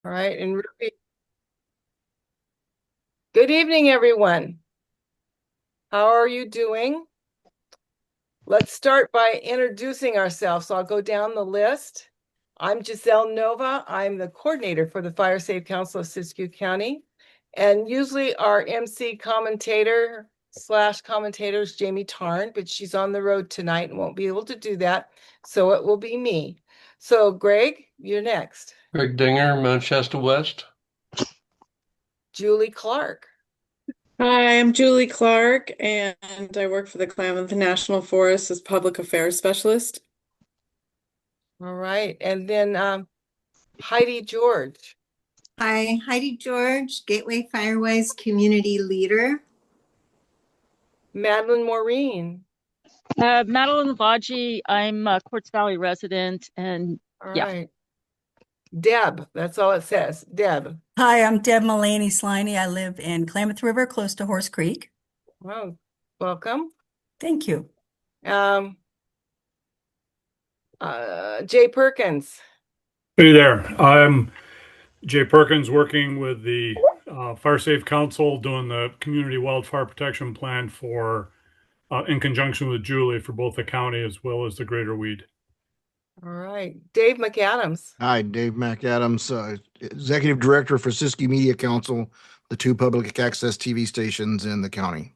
All right, and Ruby. Good evening, everyone. How are you doing? Let's start by introducing ourselves. So I'll go down the list. I'm Giselle Nova. I'm the coordinator for the Fire Safe Council of Siskiyou County. And usually our MC commentator slash commentator is Jamie Tarn, but she's on the road tonight and won't be able to do that. So it will be me. So Greg, you're next. Greg Dinger, Manchester West. Julie Clark. Hi, I'm Julie Clark, and I work for the Klamath National Forest as Public Affairs Specialist. All right. And then Heidi George. Hi, Heidi George, Gateway Firewise Community Leader. Madeline Maureen. Madeline Lavaji, I'm a Quartz Valley resident, and All yeah. right. Deb, that's all it says. Deb. Hi, I'm Deb Mullaney Sliney. I live in Klamath River, close to Horse Creek. Well, welcome. Thank you. Jay Perkins. Hey there. I'm Jay Perkins, working with the Fire Safe Council, doing the community wildfire protection plan for, in conjunction with Julie, for both the county as well as the Greater Weed. All right. Dave McAdams. Hi, Dave McAdams, Executive Director for Siskiyou Media Council, the two public access TV stations in the county.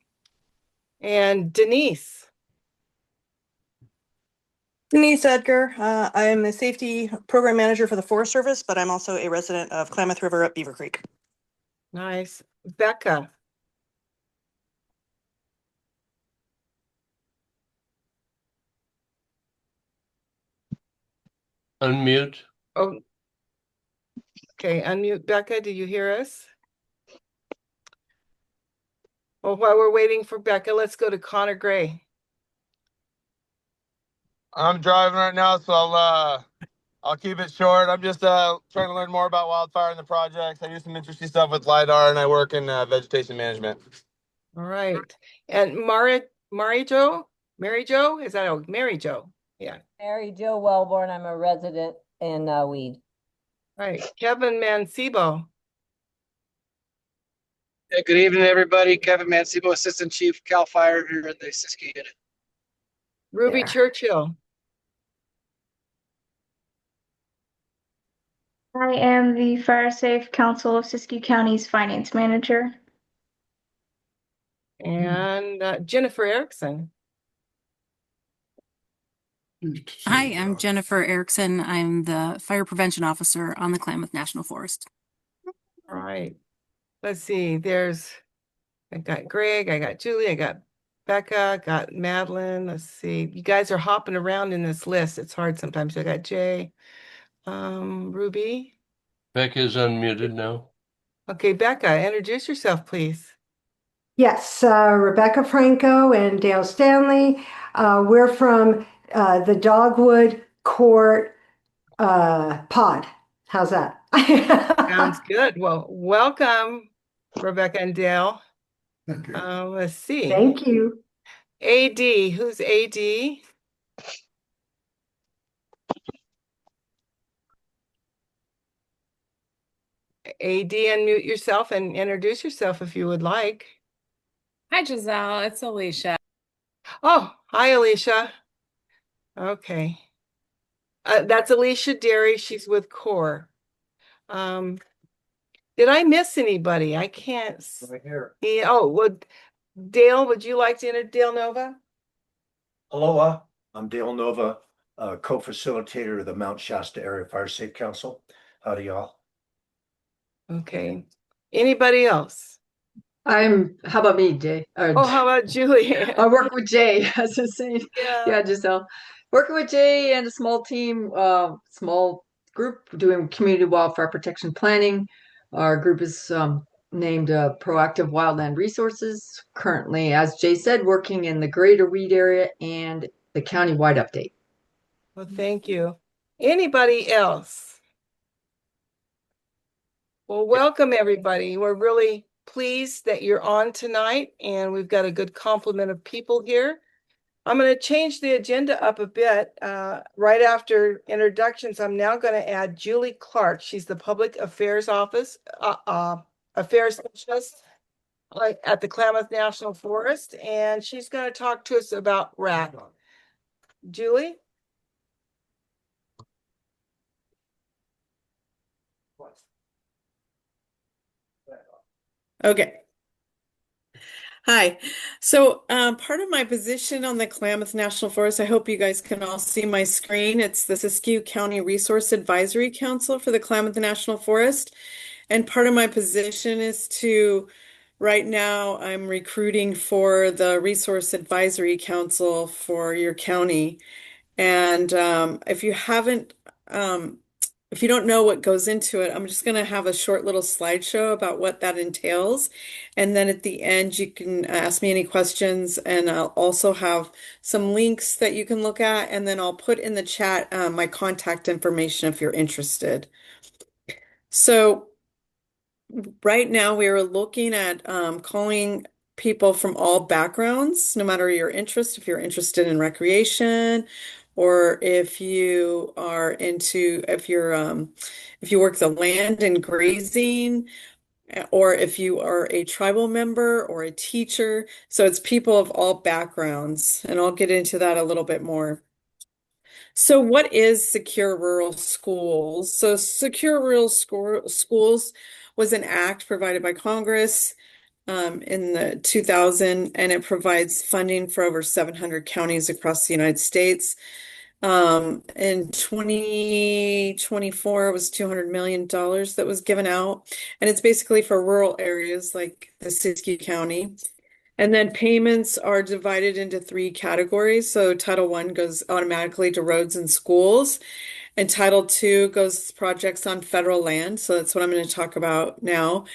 And Denise. Denise Edgar. I am the Safety Program Manager for the Forest Service, but I'm also a resident of Klamath River at Beaver Creek. Nice. Becca. Unmute. Oh, okay. Unmute Becca. Do you hear us? Well, while we're waiting for Becca, let's go to Connor Gray. I'm driving right now, so I'll keep it short. I'm just trying to learn more about wildfire and the projects. I do some interesting stuff with LiDAR, and I work in vegetation management. All right. And Mary Jo? Is that Mary Jo? Yeah. Mary Jo Wellborn. I'm a resident in Weed. Right. Kevin Mancebo. Hey, good evening, everybody. Kevin Mancebo, Assistant Chief Cal Fire here at the Siskiyou unit. Ruby Churchill. I am the Fire Safe Council of Siskiyou County's Finance Manager. And Jennifer Erickson. Hi, I'm Jennifer Erickson. I'm the Fire Prevention Officer on the Klamath National Forest. All right. Let's see. I got Greg, I got Julie, I got Becca, got Madeline. Let's see. You guys are hopping around in this list. It's hard sometimes. I got Jay, Ruby. Becca is unmuted now. Okay, Becca, introduce yourself, please. Yes, Rebecca Franco and Dale Stanley. We're from the Dogwood Court pod. How's that? Sounds good. Well, welcome, Rebecca and Dale. Let's see. Thank you. AD, who's AD? AD, unmute yourself and introduce yourself if you would like. Hi, Giselle. It's Alicia. Oh, hi, Alicia. Okay. That's Alicia Derry. She's with CORE. Did I miss anybody? I can't. Right here. Oh, well, Dale, would you like to enter Dale Nova? Aloha, I'm Dale Nova, co-facilitator of the Mount Shasta Area Fire Safe Council. Howdy, y'all. Okay. Anybody else? How about me, Jay? Oh, how about Julie? I work with Jay, as I say. Yeah, Giselle. Working with Jay and a small team, small group doing community wildfire protection planning. Our group is named Proactive Wildland Resources. Currently, as Jay said, working in the Greater Weed area and the county-wide update. Well, thank you. Anybody else? Well, welcome everybody. We're really pleased that you're on tonight, and we've got a good complement of people here. I'm going to change the agenda up a bit. Right after introductions, I'm now going to add Julie Clark. She's the Public Affairs Office, Affairs Specialist at the Klamath National Forest, and she's going to talk to us about RAC. Julie? Okay. Hi. So, part of my position on the Klamath National Forest, I hope you guys can all see my screen. It's the Siskiyou County Resource Advisory Council for the Klamath National Forest. And part of my position is right now, I'm recruiting for the Resource Advisory Council for your county. And if you don't know what goes into it, I'm just going to have a short little slideshow about what that entails. And then at the end, you can ask me any questions. And I'll also have some links that you can look at. And then I'll put in the chat my contact information if you're interested. So right now, we are looking at calling people from all backgrounds, no matter your interest, if you're interested in recreation, or if you are if you work the land and grazing, or if you are a tribal member or a teacher. So it's people of all backgrounds, and I'll get into that a little bit more. So what is Secure Rural Schools? So Secure Rural Schools was an act provided by Congress in the 2000, and it provides funding for over 700 counties across the United States. In 2024, it was $200 million that was given out, and it's basically for rural areas like the Siskiyou County. And then payments are divided into three categories. So Title I goes automatically to roads and schools, and Title II goes to projects on federal land. So that's what I'm going to talk about now.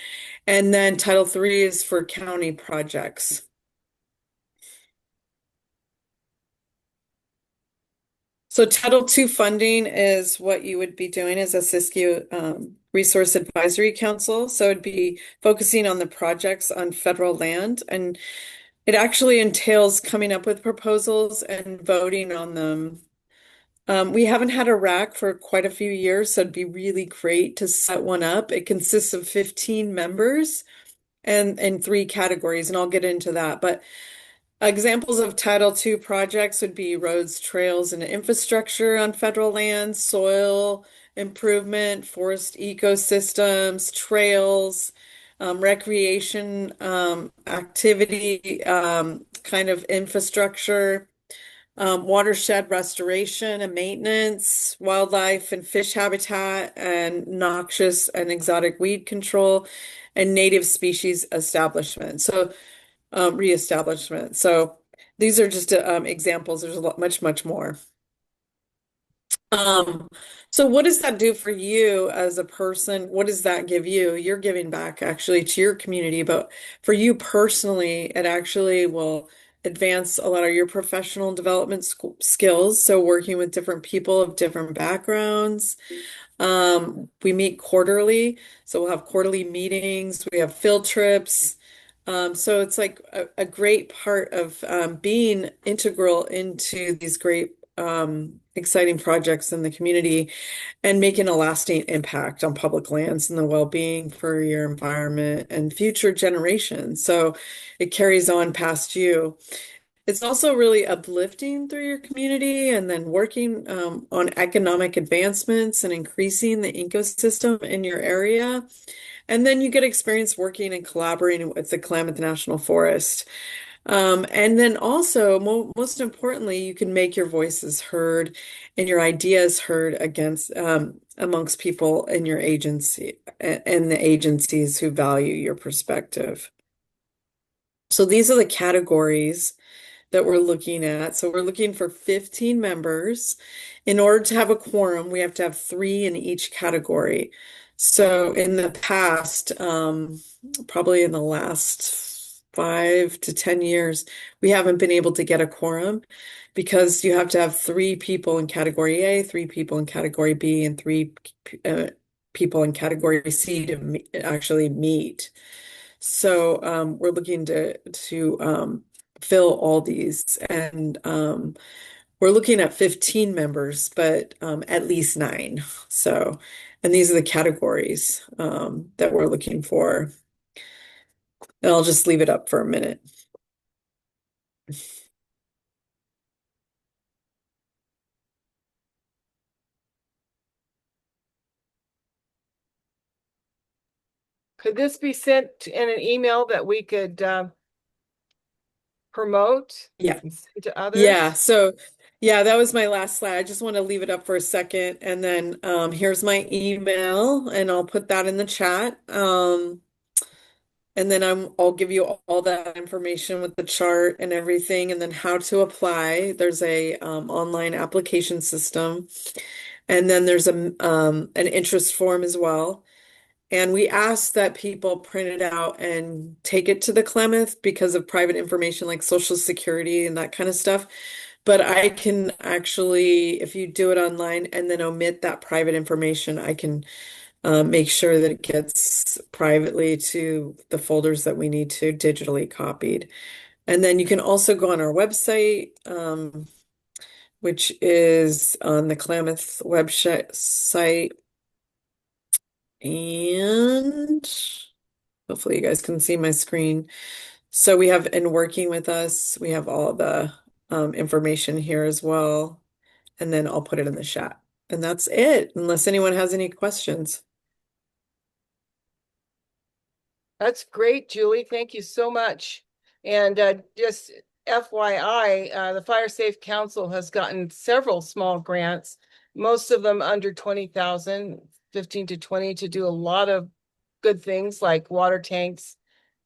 And then Title III is for county projects. So Title II funding is what you would be doing as a Siskiyou Resource Advisory Council. So it'd be focusing on the projects on federal land, and it actually entails coming up with proposals and voting on them. We haven't had a RAC for quite a few years, so it'd be really great to set one up. It consists of 15 members and in three categories, and I'll get into that. But examples of Title II projects would be roads, trails, and infrastructure on federal lands, soil improvement, forest ecosystems, trails, recreation activity, kind of infrastructure, watershed restoration and maintenance, wildlife and fish habitat, and noxious and exotic weed control, and native species establishment. So reestablishment. So these are just examples. There's a lot, much more. So what does that do for you as a person? What does that give you? You're giving back actually to your community, but for you personally, it actually will advance a lot of your professional development skills. So working with different people of different backgrounds. We meet quarterly, so we'll have quarterly meetings. We have field trips. So it's like a great part of being integral into these great, exciting projects in the community and making a lasting impact on public lands and the well-being for your environment and future generations. So it carries on past you. It's also really uplifting through your community and then working on economic advancements and increasing the ecosystem in your area. And then you get experience working and collaborating with the Klamath National Forest. And then also, most importantly, you can make your voices heard and your ideas heard amongst people in your agency and the agencies who value your perspective. So these are the categories that we're looking at. So we're looking for 15 members. In order to have a quorum, we have to have 3 in each category. So in the past, probably in the last 5 to 10 years, we haven't been able to get a quorum because you have to have 3 people in category A, 3 people in category B, and 3 people in category C to actually meet. So we're looking to fill all these. And we're looking at 15 members, but at least 9. So, and these are the categories that we're looking for. And I'll just leave it up for a minute. Could this be sent in an email that we could promote Yeah. and send to others? Yeah. So, yeah, that was my last slide. I just want to leave it up for a second. And then here's my email, and I'll put that in the chat. And then I'll give you all that information with the chart and everything, and then how to apply. There's a online application system, and then there's an interest form as well. And we ask that people print it out and take it to the Klamath because of private information like Social Security and that kind of stuff. But I can actually, if you do it online and then omit that private information, I can make sure that it gets privately to the folders that we need to digitally copied. And then you can also go on our website, which is on the Klamath website. And hopefully you guys can see my screen. So we have, in working with us, we have all the information here as well. And then I'll put it in the chat. And that's it, unless anyone has any questions. That's great, Julie. Thank you so much. And just FYI, the Fire Safe Council has gotten several small grants, most of them under 20,000, 15 to 20, to do a lot of good things like water tanks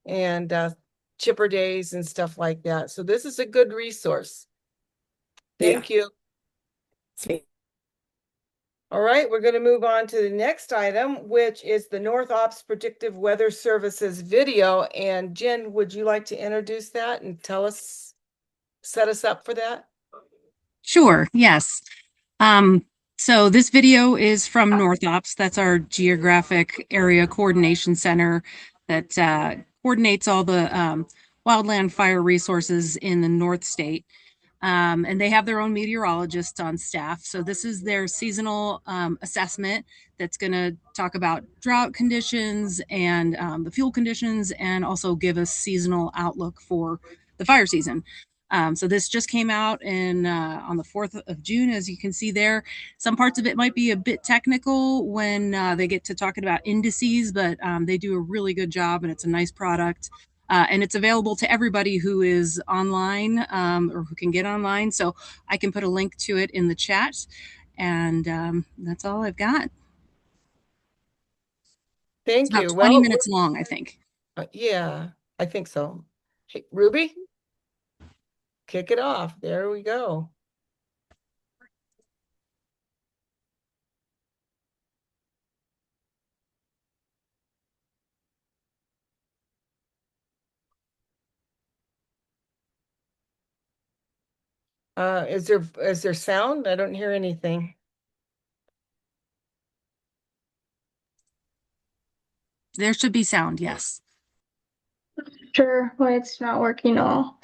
and chipper days and stuff like that. So this is a good resource. Thank you. All right, we're going to move on to the next item, which is the North Ops Predictive Weather Services video. And Jen, would you like to introduce that and set us up for that? Sure, yes. So this video is from North Ops. That's our geographic area coordination center that coordinates all the wildland fire resources in the North State. And they have their own meteorologists on staff. So this is their seasonal assessment that's going to talk about drought conditions and the fuel conditions, and also give us seasonal outlook for the fire season. So this just came out on the 4th of June, as you can see there. Some parts of it might be a bit technical when they get to talking about indices, but they do a really good job, and it's a nice product. And it's available to everybody who is online or who can get online. So I can put a link to it in the chat. And that's all I've got. Thank It's about you. 20 minutes long, I think. Yeah, I think so. Hey, Ruby, kick it off. There we go. Is there sound? I don't hear anything. There should be sound, yes. Sure, why it's not working all.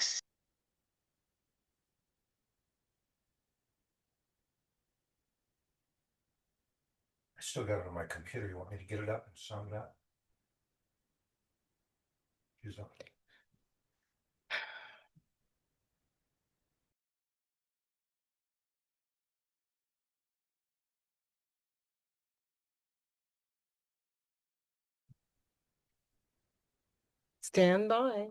I still got it on my computer. You want me to get it up and sound it out? Use up. Stand by.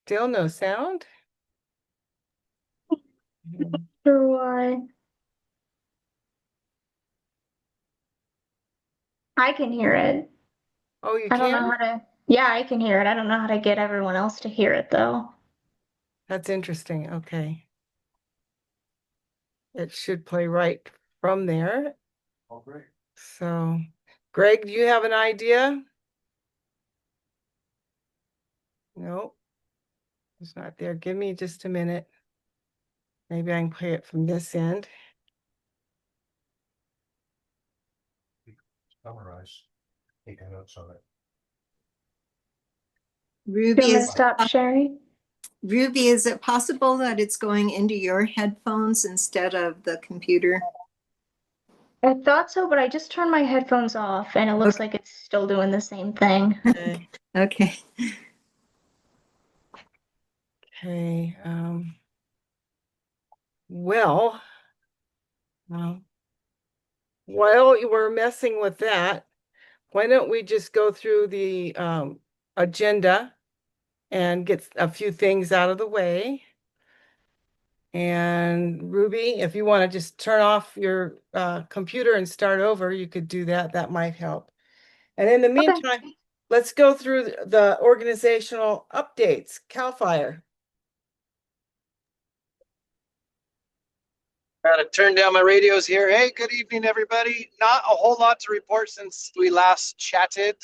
Still no sound? Sure why. I can hear it. Oh, you I don't know can? how to. Yeah, I can hear it. I don't know how to get everyone else to hear it though. That's interesting. Okay. It should play right from there. Oh, great. So, Greg, do you have an idea? No, it's not there. Give me just a minute. Maybe I can play it from this end. Summarize. Take notes on it. Ruby, Do you want me is to stop sharing? Ruby, is it possible that it's going into your headphones instead of the computer? I thought so, but I just turned my headphones off and it looks like it's still doing the same thing. Okay. Okay. Okay. Well, while you were messing with that, why don't we just go through the agenda and get a few things out of the way? And Ruby, if you want to just turn off your computer and start over, you could do that. That might help. And in the meantime, let's go through the organizational updates. CAL FIRE. Gotta turn down my radios here. Hey, good evening, everybody. Not a whole lot to report since we last chatted.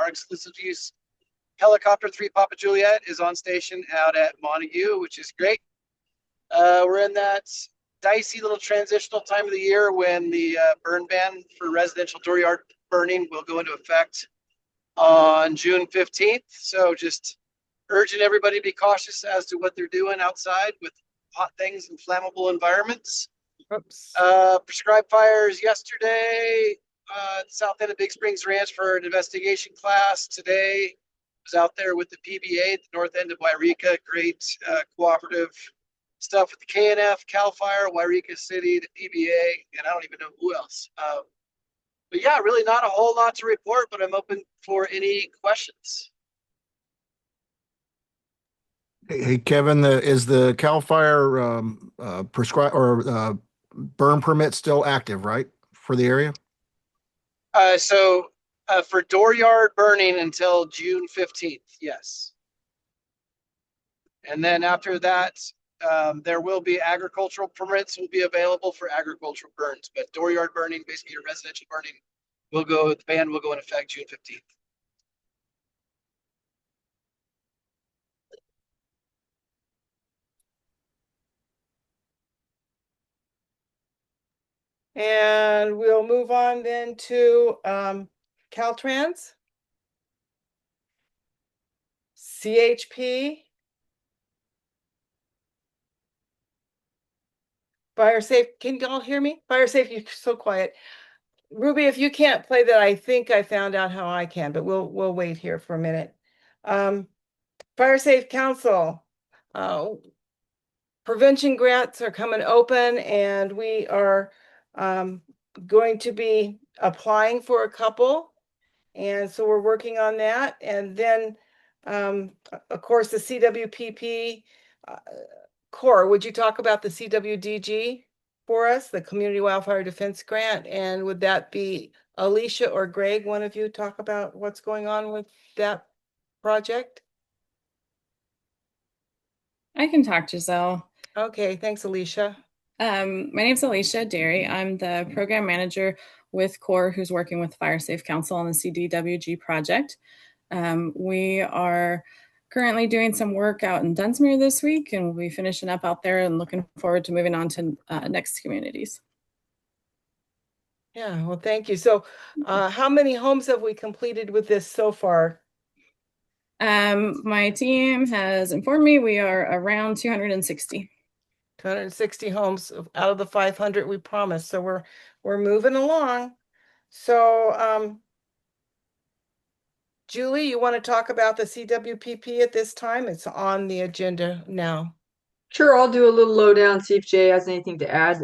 Our exclusive use helicopter 3 Papa Juliet is on station out at Montague, which is great. We're in that dicey little transitional time of the year when the burn ban for residential dooryard burning will go into effect on June 15th. So just urging everybody to be cautious as to what they're doing outside with hot things and flammable environments. Oops. Prescribed fires yesterday at the south end of Big Springs Ranch for an investigation class. Today was out there with the PBA at the north end of Wairika. Great cooperative stuff with the KNF, CAL FIRE, Wairika City, the PBA, and I don't even know who else. But yeah, really not a whole lot to report, but I'm open for any questions. Hey, Kevin, is the CAL FIRE prescribe or burn permit still active, right, for the area? So for dooryard burning until June 15th, yes. And then after that, there will be agricultural permits will be available for agricultural burns, but dooryard burning, basically your residential burning, the ban will go in effect June 15th. And we'll move on then to Caltrans, CHP, Fire Safe. Can y'all hear me? Fire Safe, you're so quiet. Ruby, if you can't play that, I think I found out how I can, but we'll wait here for a minute. Fire Safe Council. Prevention grants are coming open and we are going to be applying for a couple. And so we're working on that. And then, of course, the CWPP core. Would you talk about the CWDG for us, the Community Wildfire Defense Grant? And would that be Alicia or Greg, one of you, talk about what's going on with that project? I can talk, Giselle. Okay, thanks, Alicia. My name's Alicia Derry. I'm the program manager with CORE, who's working with Fire Safe Council on the CDWG project. We are currently doing some work out in Dunsmuir this week, and we'll be finishing up out there and looking forward to moving on to next communities. Yeah, well, thank you. So how many homes have we completed with this so far? My team has informed me we are around 260. 260 homes out of the 500 we promised. So we're moving along. So Julie, you want to talk about the CWPP at this time? It's on the agenda now. Sure, I'll do a little lowdown, see if Jay has anything to add.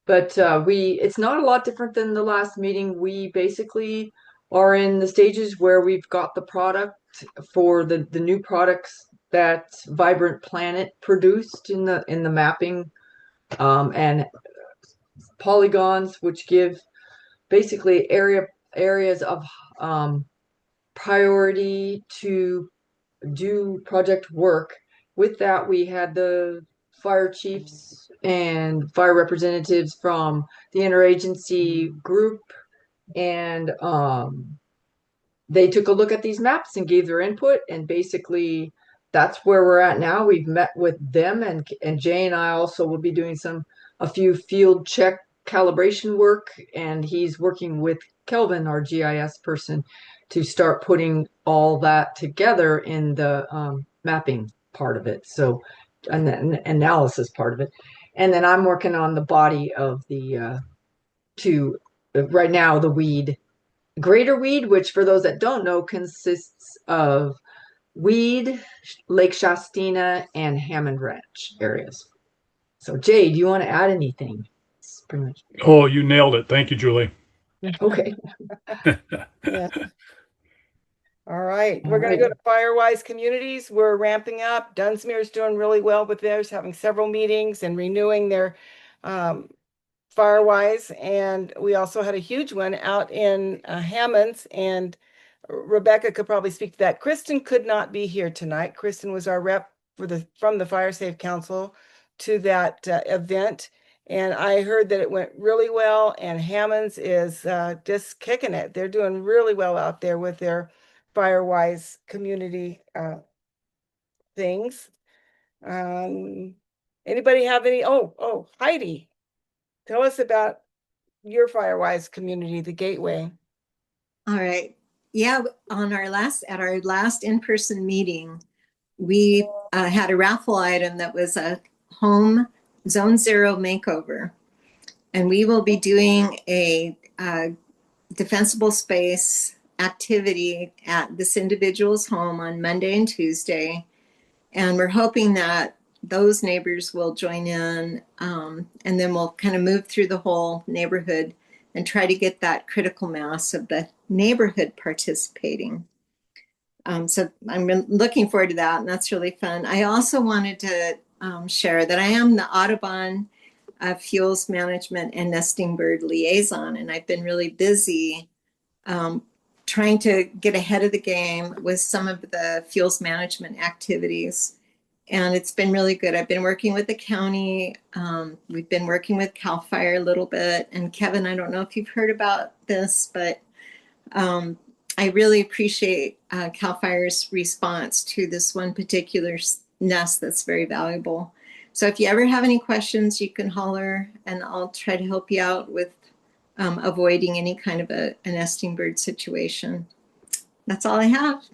But it's not a lot different than the last meeting. We basically are in the stages where we've got the product for the new products that Vibrant Planet produced in the mapping and polygons, which give basically areas of priority to do project work. With that, we had the fire chiefs and fire representatives from the interagency group, and they took a look at these maps and gave their input, and basically that's where we're at now. We've met with them, and Jay and I also will be doing a few field check calibration work, and he's working with Kelvin, our GIS person, to start putting all that together in the mapping part of it. So, and the analysis part of it. And then I'm working on the body of the right now, the weed, greater weed, which for those that don't know, consists of Weed, Lake Shastina, and Hammond Ranch areas. So, Jay, do you want to add anything? It's pretty much. Oh, you nailed it. Thank you, Julie. Okay. Yeah. All right. All We're going to go right. to Firewise Communities. We're ramping up. Dunsmuir's doing really well with theirs, having several meetings and renewing their Firewise. And we also had a huge one out in Hammonds, and Rebecca could probably speak to that. Kristen could not be here tonight. Kristen was our rep from the Fire Safe Council to that event. And I heard that it went really well, and Hammonds is just kicking it. They're doing really well out there with their Firewise community things. Anybody have any? Oh, Heidi, tell us about your Firewise community, the Gateway. All right. Yeah, at our last in-person meeting, we had a raffle item that was a home Zone Zero makeover. And we will be doing a defensible space activity at this individual's home on Monday and Tuesday. And we're hoping that those neighbors will join in, and then we'll kind of move through the whole neighborhood and try to get that critical mass of the neighborhood participating. So I'm looking forward to that, and that's really fun. I also wanted to share that I am the Audubon Fuels Management and Nesting Bird Liaison, and I've been really busy trying to get ahead of the game with some of the fuels management activities. And it's been really good. I've been working with the county. We've been working with CAL FIRE a little bit. And Kevin, I don't know if you've heard about this, but I really appreciate CAL FIRE's response to this one particular nest that's very valuable. So if you ever have any questions, you can holler, and I'll try to help you out with avoiding any kind of a nesting bird situation. That's all I have.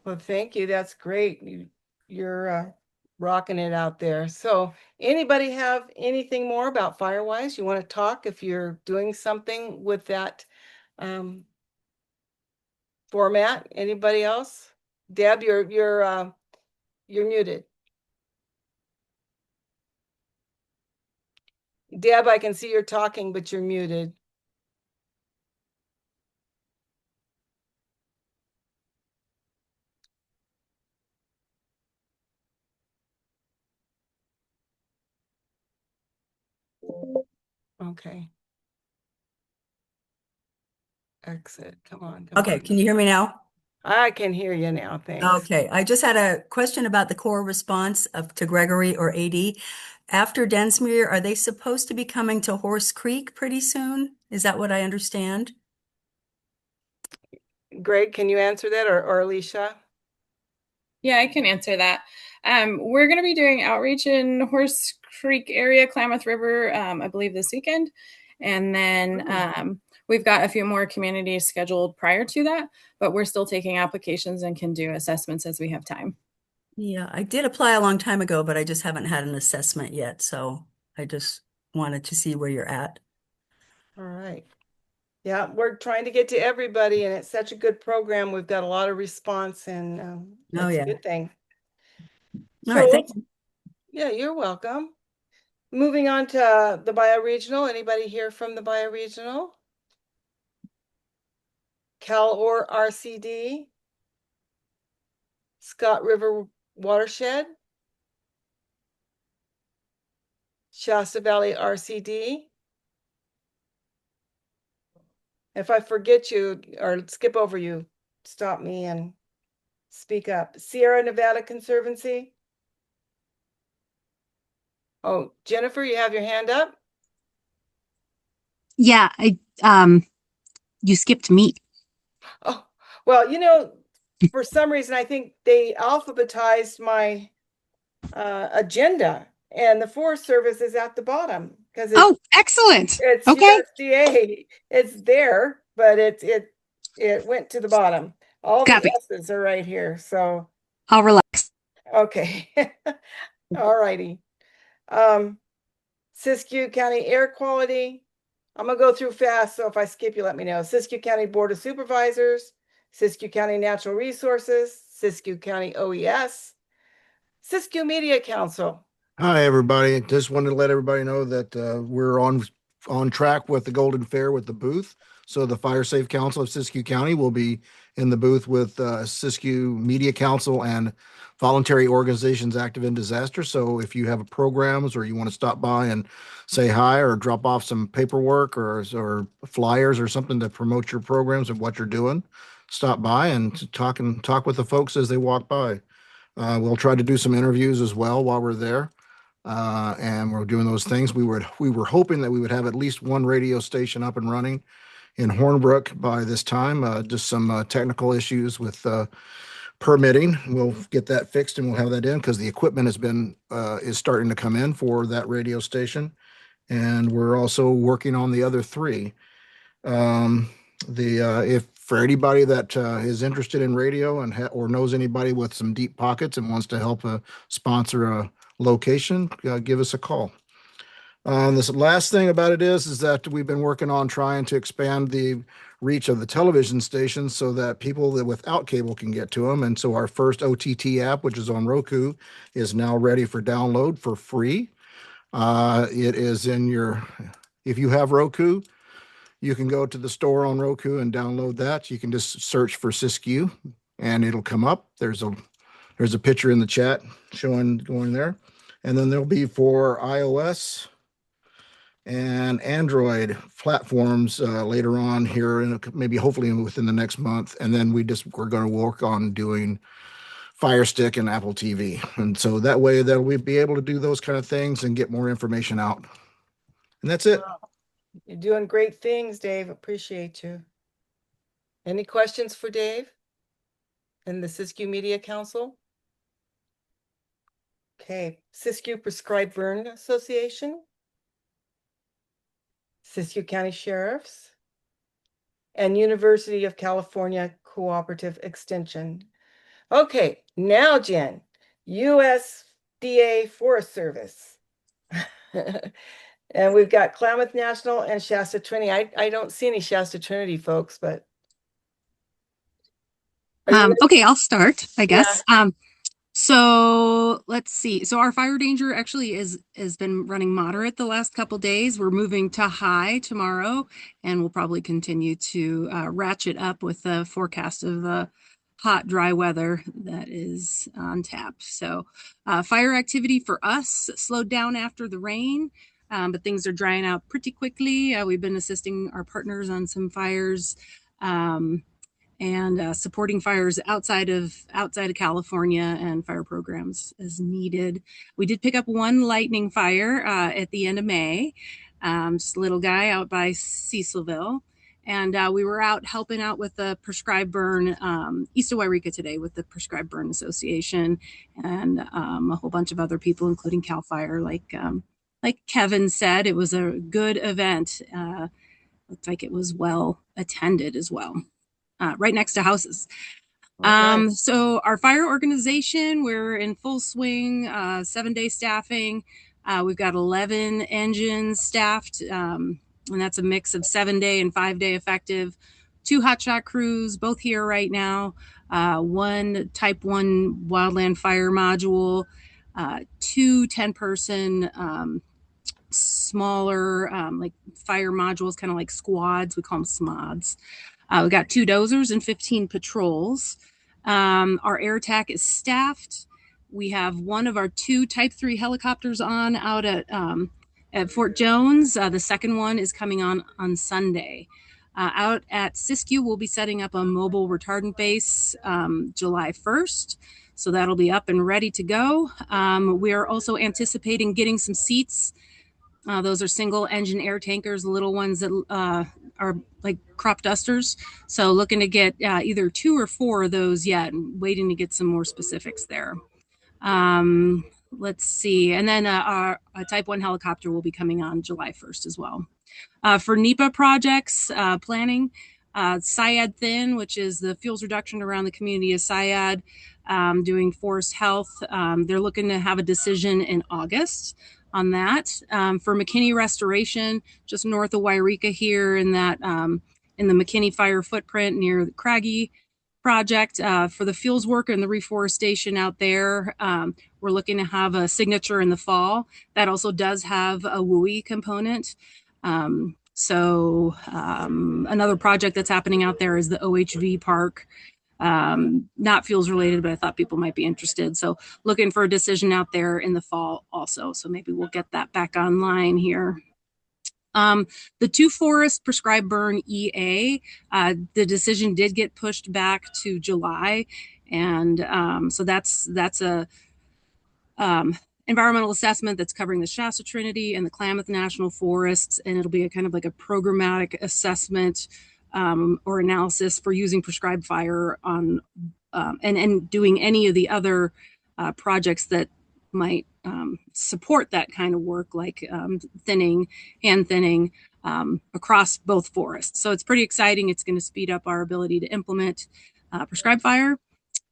Well, thank you. That's great. You're rocking it out there. So anybody have anything more about Firewise? You want to talk if you're doing something with that format? Anybody else? Deb, you're muted. Deb, I can see you're talking, but you're muted. Okay. Exit. Come on. Okay, can you hear me now? I can hear you now. Thanks. Okay, I just had a question about the core response to Gregory or AD. After Densmuir, are they supposed to be coming to Horse Creek pretty soon? Is that what I understand? Greg, can you answer that, or Alicia? Yeah, I can answer that. We're going to be doing outreach in Horse Creek area, Klamath River, I believe this weekend. And then we've got a few more communities scheduled prior to that, but we're still taking applications and can do assessments as we have time. Yeah, I did apply a long time ago, but I just haven't had an assessment yet. So I just wanted to see where you're at. All right. Yeah, we're trying to get to everybody, and it's such a good program. We've got a lot of response, and it's a good thing. All right, thank you. Yeah, you're welcome. Moving on to the bioregional. Anybody here from the bioregional? Cal or RCD? Scott River Watershed? Shasta Valley RCD? If I forget you or skip over you, stop me and speak up. Sierra Nevada Conservancy? Oh, Jennifer, you have your hand up? Yeah, you skipped me. Oh, well, for some reason, I think they alphabetized my agenda, and the Forest Service is at the bottom because Oh, excellent. it's Okay. USDA. It's there. but it went to the bottom. All the Copy. S's are right here, so I'll relax. okay. All righty. Siskiyou County Air Quality. I'm gonna go through fast, so if I skip you, let me know. Siskiyou County Board of Supervisors, Siskiyou County Natural Resources, Siskiyou County OES, Siskiyou Media Council. Hi, everybody. Just wanted to let everybody know that we're on track with the Golden Fair with the booth. So the Fire Safe Council of Siskiyou County will be in the booth with Siskiyou Media Council and voluntary organizations active in disaster. So if you have programs or you want to stop by and say hi or drop off some paperwork or flyers or something to promote your programs and what you're doing, stop by and talk with the folks as they walk by. We'll try to do some interviews as well while we're there. And we're doing those things. We were hoping that we would have at least one radio station up and running in Hornbrook by this time. Just some technical issues with permitting. We'll get that fixed and we'll have that in because the equipment is starting to come in for that radio station, and we're also working on the other three. If for anybody that is interested in radio and or knows anybody with some deep pockets and wants to help sponsor a location, give us a call. This last thing about it is that we've been working on trying to expand the reach of the television stations so that people that without cable can get to them. And so our first OTT app, which is on Roku, is now ready for download for free. It is if you have Roku, you can go to the store on Roku and download that. You can just search for Siskiyou and it'll come up. There's a picture in the chat showing going there. And then there'll be for iOS and Android platforms later on here, and maybe hopefully within the next month. And then we're going to work on doing Fire Stick and Apple TV. And so that way that we'll be able to do those kind of things and get more information out. And that's it. You're doing great things, Dave. Appreciate you. Any questions for Dave and the Siskiyou Media Council? Okay, Siskiyou Prescribed Burn Association, Siskiyou County Sheriffs, and University of California Cooperative Extension. Okay, now Jen, USDA Forest Service. And we've got Klamath National and Shasta Trinity. I don't see any Shasta Trinity folks, but Okay, I'll start, I guess. Yeah. So let's see. So our fire danger actually has been running moderate the last couple days. We're moving to high tomorrow, and we'll probably continue to ratchet up with the forecast of hot, dry weather that is on tap. So fire activity for us slowed down after the rain, but things are drying out pretty quickly. We've been assisting our partners on some fires. And supporting fires outside of California and fire programs as needed. We did pick up one lightning fire at the end of May, just a little guy out by Cecilville. And we were out helping out with the prescribed burn east of Wairika today with the Prescribed Burn Association and a whole bunch of other people, including CAL FIRE. Like Kevin said, it was a good event. Looked like it was well attended as well. Right next to houses. Nice. So our fire organization, we're in full swing, 7-day staffing. We've got 11 engines staffed, and that's a mix of 7-day and 5-day effective. 2 hotshot crews, both here right now. 1 type 1 wildland fire module, 2 10-person smaller like fire modules, kind of like squads. We call them SMODs. We got 2 dozers and 15 patrols. Our air attack is staffed. We have 1 of our 2 Type 3 helicopters on out at Fort Jones. The second one is coming on Sunday. Out at Siskiyou, we'll be setting up a mobile retardant base July 1st. So that'll be up and ready to go. We are also anticipating getting some seats. Those are single engine air tankers, the little ones that are like crop dusters. So looking to get either 2 or 4 of those yet, and waiting to get some more specifics there. Let's see. And then our Type 1 helicopter will be coming on July 1st as well. For NEPA projects planning, Syad Thin, which is the fuels reduction around the community of Syad, doing forest health. They're looking to have a decision in August on that. For McKinney Restoration, just north of Wairika here in that in the McKinney fire footprint near the Craggy project, for the fuels work and the reforestation out there, we're looking to have a signature in the fall. That also does have a WUI component. Another project that's happening out there is the OHV Park. Not fuels related, but I thought people might be interested. So looking for a decision out there in the fall also. So maybe we'll get that back online here. The two forest prescribed burn EA, the decision did get pushed back to July. And so that's a environmental assessment that's covering the Shasta Trinity and the Klamath National Forests. And it'll be a kind of like a programmatic assessment or analysis for using prescribed fire on and doing any of the other projects that might support that kind of work, like hand thinning across both forests. So it's pretty exciting. It's going to speed up our ability to implement prescribed fire.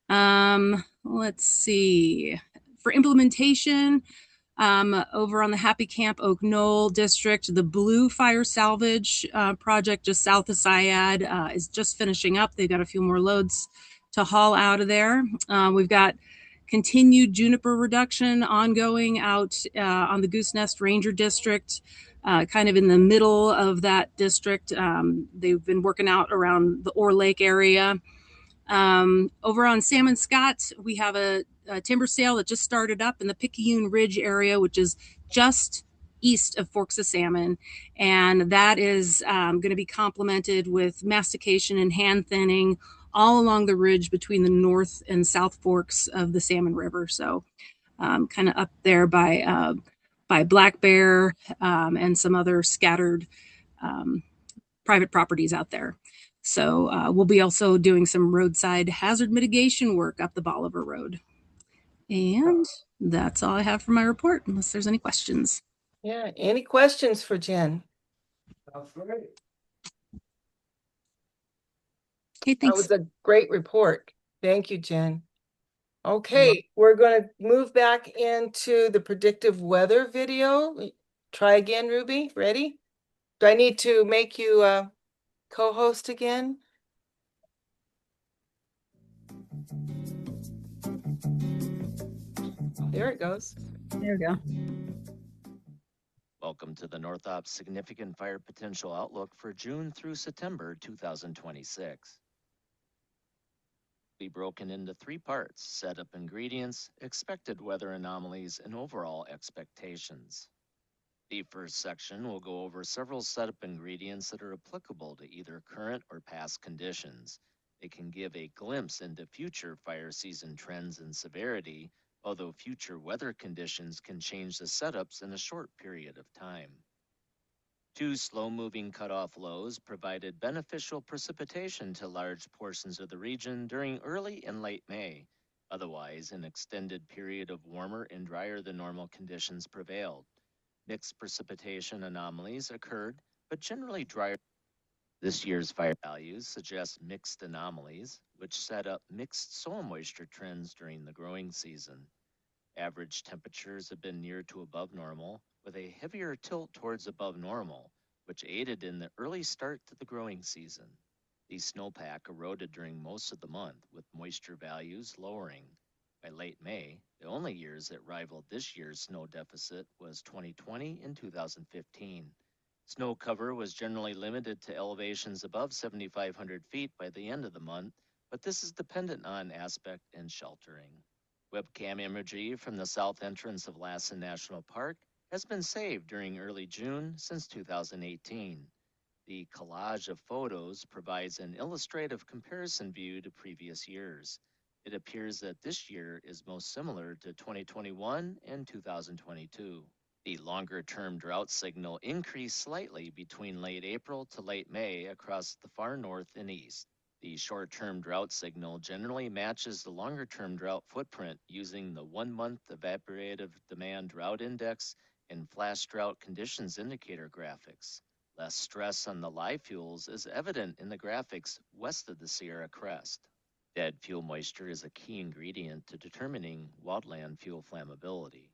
Let's see. For implementation, over on the Happy Camp Oak Knoll district, the Blue Fire Salvage project just south of Syad is just finishing up. They've got a few more loads to haul out of there. We've got continued juniper reduction ongoing out on the Goose Nest Ranger District, kind of in the middle of that district. They've been working out around the Ore Lake area. Over on Salmon Scott, we have a timber sale that just started up in the Picayune Ridge area, which is just east of Forks of Salmon. And that is going to be complemented with mastication and hand thinning all along the ridge between the north and south forks of the Salmon River. So kind of up there by Black Bear and some other scattered private properties out there. So we'll be also doing some roadside hazard mitigation work up the Bolivar Road. And that's all I have for my report, unless there's any questions. Yeah, any questions for Jen? That's great. Okay, That thanks. was a great report. Thank you, Jen. Okay, we're going to move back into the predictive weather video. Try again, Ruby. Ready? Do I need to make you a co-host again? There it goes. There we go. Welcome to the North Ops Significant Fire Potential Outlook for June through September 2026. Be broken into three parts: setup ingredients, expected weather anomalies, and overall expectations. The first section will go over several setup ingredients that are applicable to either current or past conditions. They can give a glimpse into future fire season trends and severity, although future weather conditions can change the setups in a short period of time. Two slow-moving cutoff lows provided beneficial precipitation to large portions of the region during early and late May. Otherwise, an extended period of warmer and drier than normal conditions prevailed. Mixed precipitation anomalies occurred, but generally drier. This year's fire values suggest mixed anomalies, which set up mixed soil moisture trends during the growing season. Average temperatures have been near to above normal, with a heavier tilt towards above normal, which aided in the early start to the growing season. The snowpack eroded during most of the month, with moisture values lowering. By late May, the only years that rivaled this year's snow deficit was 2020 and 2015. Snow cover was generally limited to elevations above 7,500 feet by the end of the month, but this is dependent on aspect and sheltering. Webcam imagery from the south entrance of Lassen National Park has been saved during early June since 2018. The collage of photos provides an illustrative comparison view to previous years. It appears that this year is most similar to 2021 and 2022. The longer-term drought signal increased slightly between late April to late May across the far north and east. The short-term drought signal generally matches the longer-term drought footprint using the one-month evaporative demand drought index and flash drought conditions indicator graphics. Less stress on the live fuels is evident in the graphics west of the Sierra Crest. Dead fuel moisture is a key ingredient to determining wildland fuel flammability.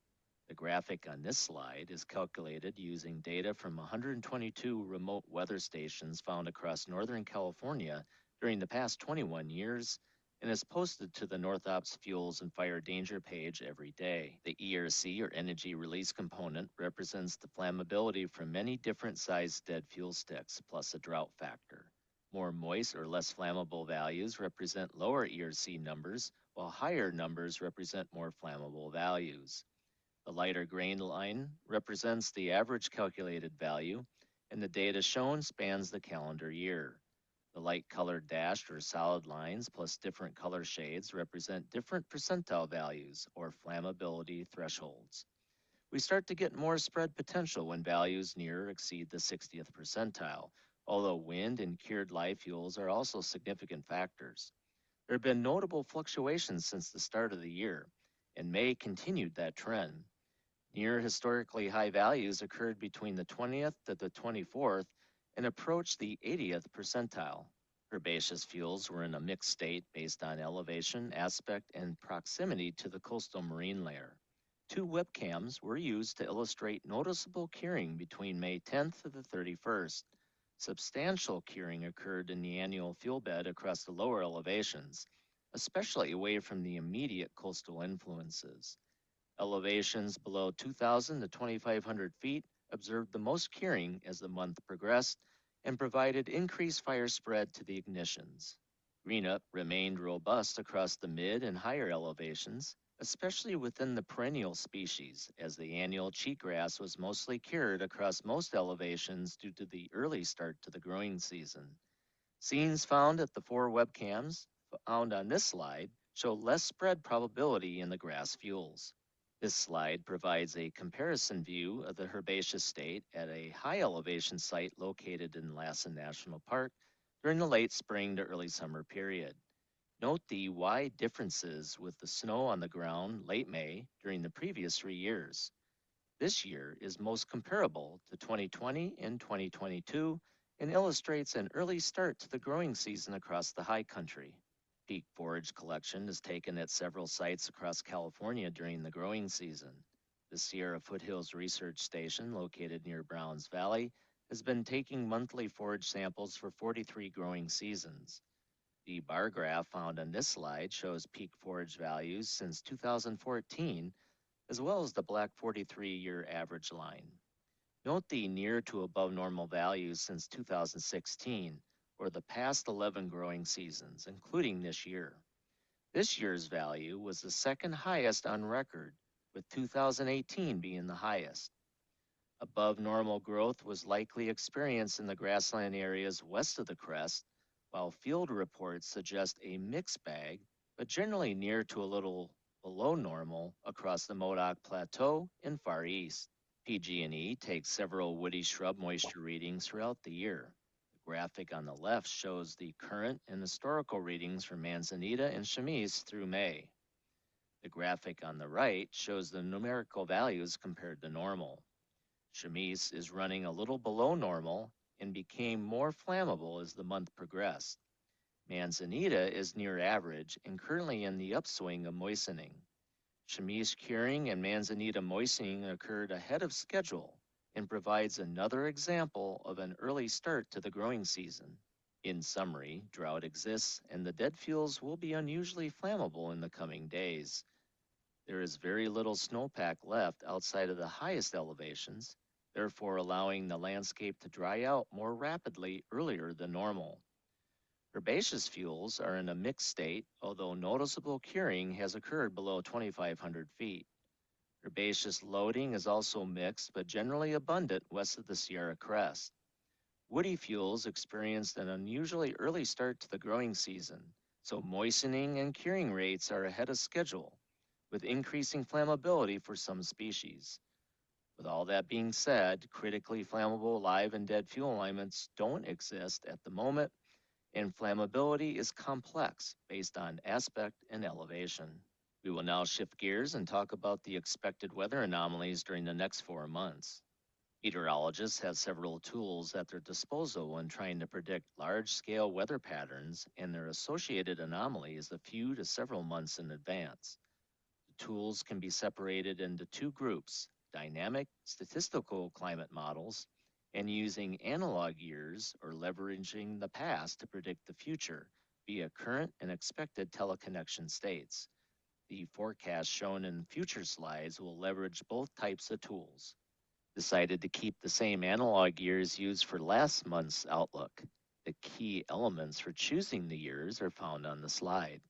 The graphic on this slide is calculated using data from 122 remote weather stations found across Northern California during the past 21 years and is posted to the NorthOps Fuels and Fire Danger page every day. The ERC, or Energy Release Component, represents the flammability from many different sized dead fuel sticks, plus a drought factor. More moist or less flammable values represent lower ERC numbers, while higher numbers represent more flammable values. The lighter grain line represents the average calculated value, and the data shown spans the calendar year. The light colored dashed or solid lines plus different color shades represent different percentile values or flammability thresholds. We start to get more spread potential when values near or exceed the 60th percentile, although wind and cured live fuels are also significant factors. There have been notable fluctuations since the start of the year, and May continued that trend. Near historically high values occurred between the 20th to the 24th and approached the 80th percentile. Herbaceous fuels were in a mixed state based on elevation, aspect, and proximity to the coastal marine layer. 2 webcams were used to illustrate noticeable curing between May 10th to the 31st. Substantial curing occurred in the annual fuel bed across the lower elevations, especially away from the immediate coastal influences. Elevations below 2,000 to 2,500 feet observed the most curing as the month progressed and provided increased fire spread to the ignitions. Greenup remained robust across the mid and higher elevations, especially within the perennial species, as the annual cheatgrass was mostly cured across most elevations due to the early start to the growing season. Scenes found at the 4 webcams found on this slide show less spread probability in the grass fuels. This slide provides a comparison view of the herbaceous state at a high elevation site located in Lassen National Park during the late spring to early summer period. Note the wide differences with the snow on the ground late May during the previous 3 years. This year is most comparable to 2020 and 2022 and illustrates an early start to the growing season across the high country. Peak forage collection is taken at several sites across California during the growing season. The Sierra Foothills Research Station, located near Browns Valley, has been taking monthly forage samples for 43 growing seasons. The bar graph found on this slide shows peak forage values since 2014, as well as the black 43-year average line. Note the near to above normal values since 2016, or the past 11 growing seasons, including this year. This year's value was the second highest on record, with 2018 being the highest. Above normal growth was likely experienced in the grassland areas west of the crest, while field reports suggest a mixed bag, but generally near to a little below normal across the Modoc Plateau and Far East. PG&E takes several woody shrub moisture readings throughout the year. The graphic on the left shows the current and historical readings for Manzanita and Chemise through May. The graphic on the right shows the numerical values compared to normal. Chemise is running a little below normal and became more flammable as the month progressed. Manzanita is near average and currently in the upswing of moistening. Chemise curing and Manzanita moistening occurred ahead of schedule and provides another example of an early start to the growing season. In summary, drought exists and the dead fuels will be unusually flammable in the coming days. There is very little snowpack left outside of the highest elevations, therefore allowing the landscape to dry out more rapidly earlier than normal. Herbaceous fuels are in a mixed state, although noticeable curing has occurred below 2,500 feet. Herbaceous loading is also mixed, but generally abundant west of the Sierra Crest. Woody fuels experienced an unusually early start to the growing season, so moistening and curing rates are ahead of schedule, with increasing flammability for some species. With all that being said, critically flammable live and dead fuel alignments don't exist at the moment, and flammability is complex based on aspect and elevation. We will now shift gears and talk about the expected weather anomalies during the next 4 months. Meteorologists have several tools at their disposal when trying to predict large-scale weather patterns and their associated anomalies a few to several months in advance. The tools can be separated into two groups: dynamic statistical climate models and using analog years or leveraging the past to predict the future via current and expected teleconnection states. The forecast shown in future slides will leverage both types of tools. Decided to keep the same analog years used for last month's outlook. The key elements for choosing the years are found on the slide.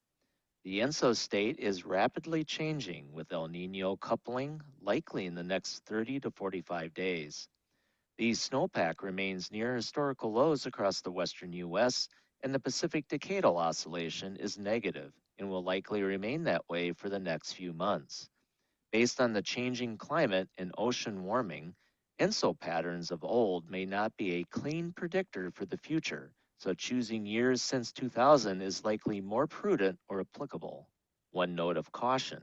The ENSO state is rapidly changing, with El Nino coupling likely in the next 30 to 45 days. The snowpack remains near historical lows across the western U.S., and the Pacific Decadal Oscillation is negative and will likely remain that way for the next few months. Based on the changing climate and ocean warming, ENSO patterns of old may not be a clean predictor for the future, so choosing years since 2000 is likely more prudent or applicable. One note of caution: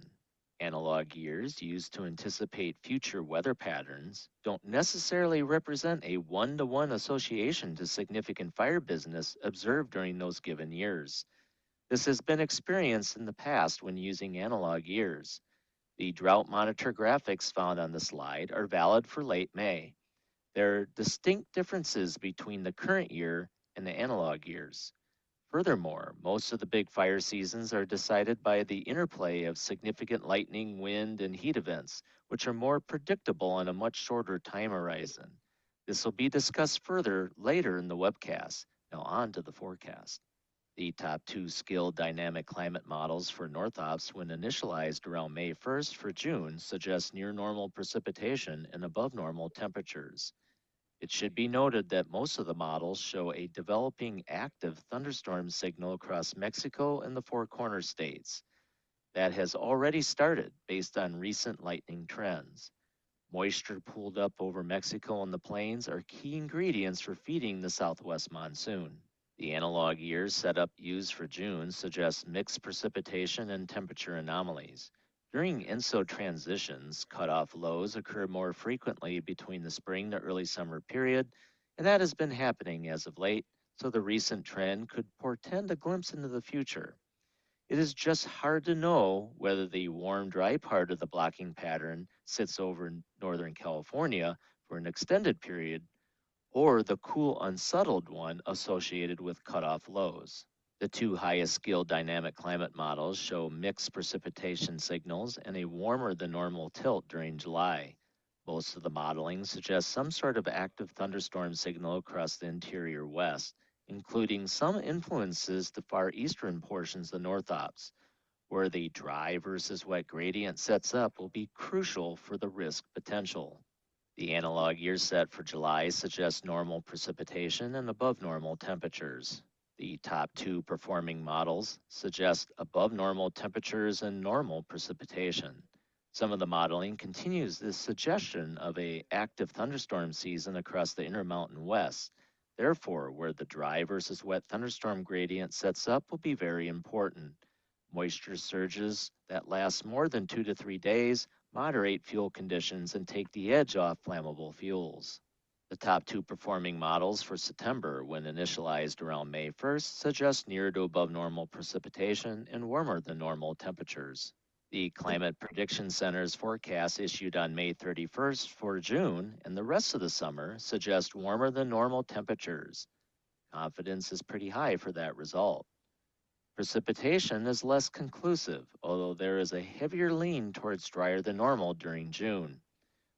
analog years used to anticipate future weather patterns don't necessarily represent a one-to-one association to significant fire business observed during those given years. This has been experienced in the past when using analog years. The drought monitor graphics found on the slide are valid for late May. There are distinct differences between the current year and the analog years. Furthermore, most of the big fire seasons are decided by the interplay of significant lightning, wind, and heat events, which are more predictable on a much shorter time horizon. This will be discussed further later in the webcast. Now on to the forecast. The top two skilled dynamic climate models for NorthOps, when initialized around May 1st for June, suggest near normal precipitation and above normal temperatures. It should be noted that most of the models show a developing active thunderstorm signal across Mexico and the Four Corners states. That has already started based on recent lightning trends. Moisture pooled up over Mexico and the plains are key ingredients for feeding the southwest monsoon. The analog years setup used for June suggests mixed precipitation and temperature anomalies. During ENSO transitions, cutoff lows occur more frequently between the spring to early summer period, and that has been happening as of late, so the recent trend could portend a glimpse into the future. It is just hard to know whether the warm, dry part of the blocking pattern sits over Northern California for an extended period, or the cool, unsettled one associated with cutoff lows. The two highest skilled dynamic climate models show mixed precipitation signals and a warmer than normal tilt during July. Most of the modeling suggests some sort of active thunderstorm signal across the interior west, including some influences to far eastern portions of NorthOps, where the dry versus wet gradient sets up will be crucial for the risk potential. The analog year set for July suggests normal precipitation and above normal temperatures. The top two performing models suggest above normal temperatures and normal precipitation. Some of the modeling continues this suggestion of an active thunderstorm season across the Intermountain West. Therefore, where the dry versus wet thunderstorm gradient sets up will be very important. Moisture surges that last more than 2 to 3 days moderate fuel conditions and take the edge off flammable fuels. The top two performing models for September, when initialized around May 1st, suggest near to above normal precipitation and warmer than normal temperatures. The Climate Prediction Center's forecast issued on May 31st for June and the rest of the summer suggest warmer than normal temperatures. Confidence is pretty high for that result. Precipitation is less conclusive, although there is a heavier lean towards drier than normal during June.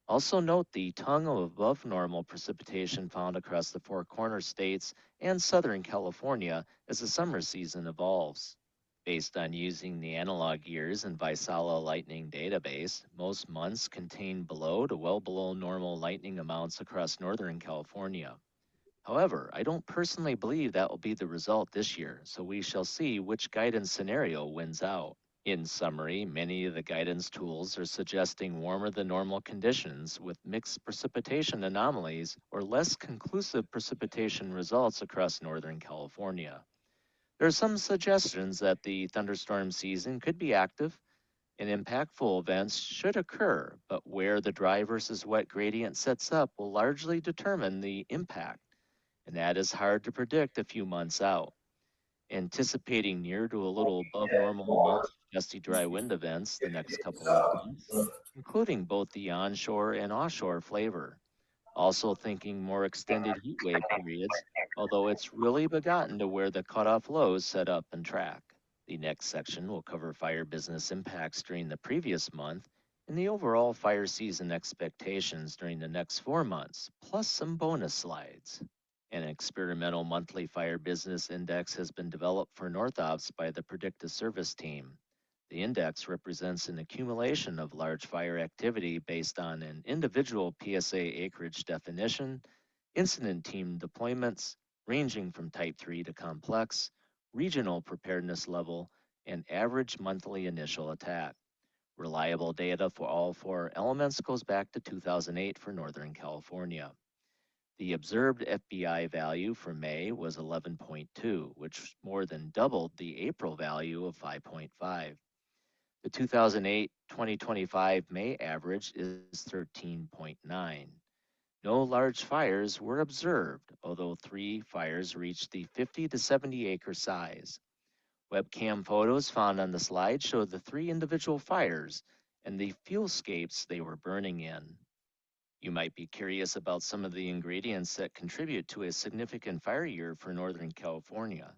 Also note the tongue of above normal precipitation found across the Four Corners states and Southern California as the summer season evolves. Based on using the analog years and Vaisala lightning database, most months contain below to well below normal lightning amounts across Northern California. However, I don't personally believe that will be the result this year, so we shall see which guidance scenario wins out. In summary, many of the guidance tools are suggesting warmer than normal conditions with mixed precipitation anomalies or less conclusive precipitation results across Northern California. There are some suggestions that the thunderstorm season could be active. And impactful events should occur, but where the dry versus wet gradient sets up will largely determine the impact, and that is hard to predict a few months out. Anticipating near to a little above normal multi-gusty dry wind events the next couple of months, including both the onshore and offshore flavor. Also thinking more extended heat wave periods, although it's really begotten to where the cutoff lows set up and track. The next section will cover fire business impacts during the previous month and the overall fire season expectations during the next 4 months, plus some bonus slides. An experimental monthly fire business index has been developed for North Ops by the Predictive Service team. The index represents an accumulation of large fire activity based on an individual PSA acreage definition, incident team deployments ranging from type 3 to complex, regional preparedness level, and average monthly initial attack. Reliable data for all 4 elements goes back to 2008 for Northern California. The observed FBI value for May was 11.2, which more than doubled the April value of 5.5. The 2008-2025 May average is 13.9. No large fires were observed, although 3 fires reached the 50 to 70 acre size. Webcam photos found on the slide show the 3 individual fires and the fuelscapes they were burning in. You might be curious about some of the ingredients that contribute to a significant fire year for Northern California.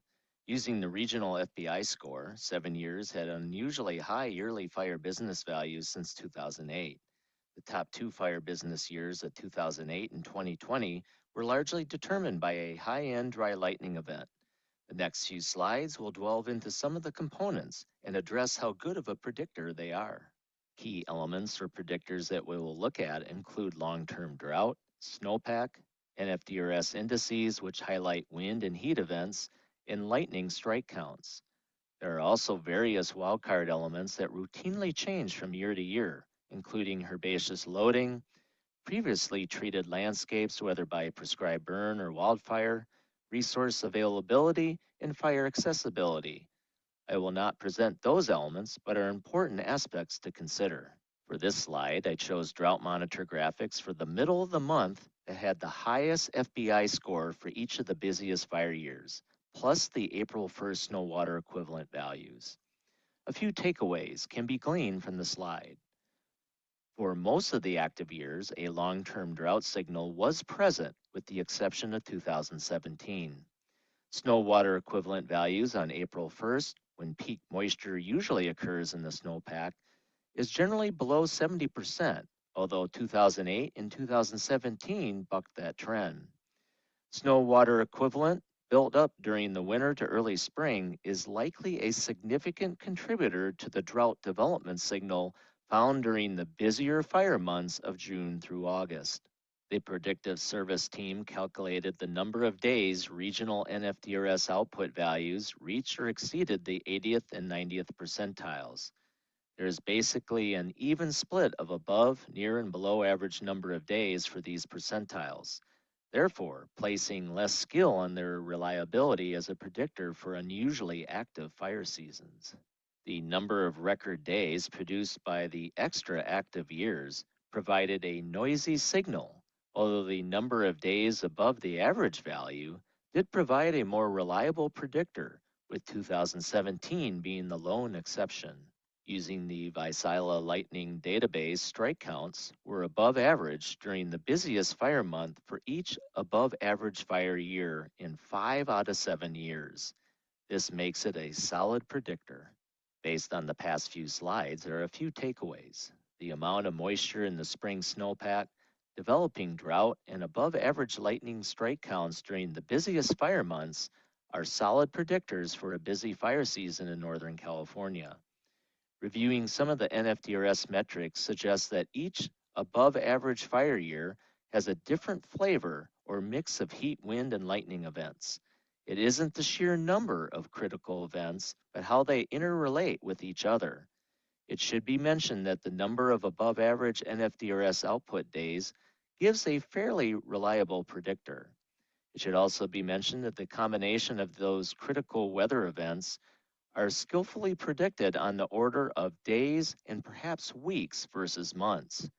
Using the regional FBI score, 7 years had unusually high yearly fire business values since 2008. The top 2 fire business years of 2008 and 2020 were largely determined by a high-end dry lightning event. The next few slides will delve into some of the components and address how good of a predictor they are. Key elements or predictors that we will look at include long-term drought, snowpack, NFDRS indices which highlight wind and heat events, and lightning strike counts. There are also various wildcard elements that routinely change from year to year, including herbaceous loading, previously treated landscapes, whether by prescribed burn or wildfire, resource availability, and fire accessibility. I will not present those elements, but are important aspects to consider. For this slide, I chose drought monitor graphics for the middle of the month that had the highest FBI score for each of the busiest fire years, plus the April 1st snow water equivalent values. A few takeaways can be gleaned from the slide. For most of the active years, a long-term drought signal was present with the exception of 2017. Snow water equivalent values on April 1st, when peak moisture usually occurs in the snowpack, is generally below 70%, although 2008 and 2017 bucked that trend. Snow water equivalent built up during the winter to early spring is likely a significant contributor to the drought development signal found during the busier fire months of June through August. The Predictive Service team calculated the number of days regional NFDRS output values reached or exceeded the 80th and 90th percentiles. There is basically an even split of above, near, and below average number of days for these percentiles, therefore placing less skill on their reliability as a predictor for unusually active fire seasons. The number of record days produced by the extra active years provided a noisy signal, although the number of days above the average value did provide a more reliable predictor, with 2017 being the lone exception. Using the Visila Lightning database, strike counts were above average during the busiest fire month for each above average fire year in 5 out of 7 years. This makes it a solid predictor. Based on the past few slides, there are a few takeaways. The amount of moisture in the spring snowpack, developing drought, and above average lightning strike counts during the busiest fire months are solid predictors for a busy fire season in Northern California. Reviewing some of the NFDRS metrics suggests that each above average fire year has a different flavor or mix of heat, wind, and lightning events. It isn't the sheer number of critical events, but how they interrelate with each other. It should be mentioned that the number of above average NFDRS output days gives a fairly reliable predictor. It should also be mentioned that the combination of those critical weather events are skillfully predicted on the order of days and perhaps weeks versus months.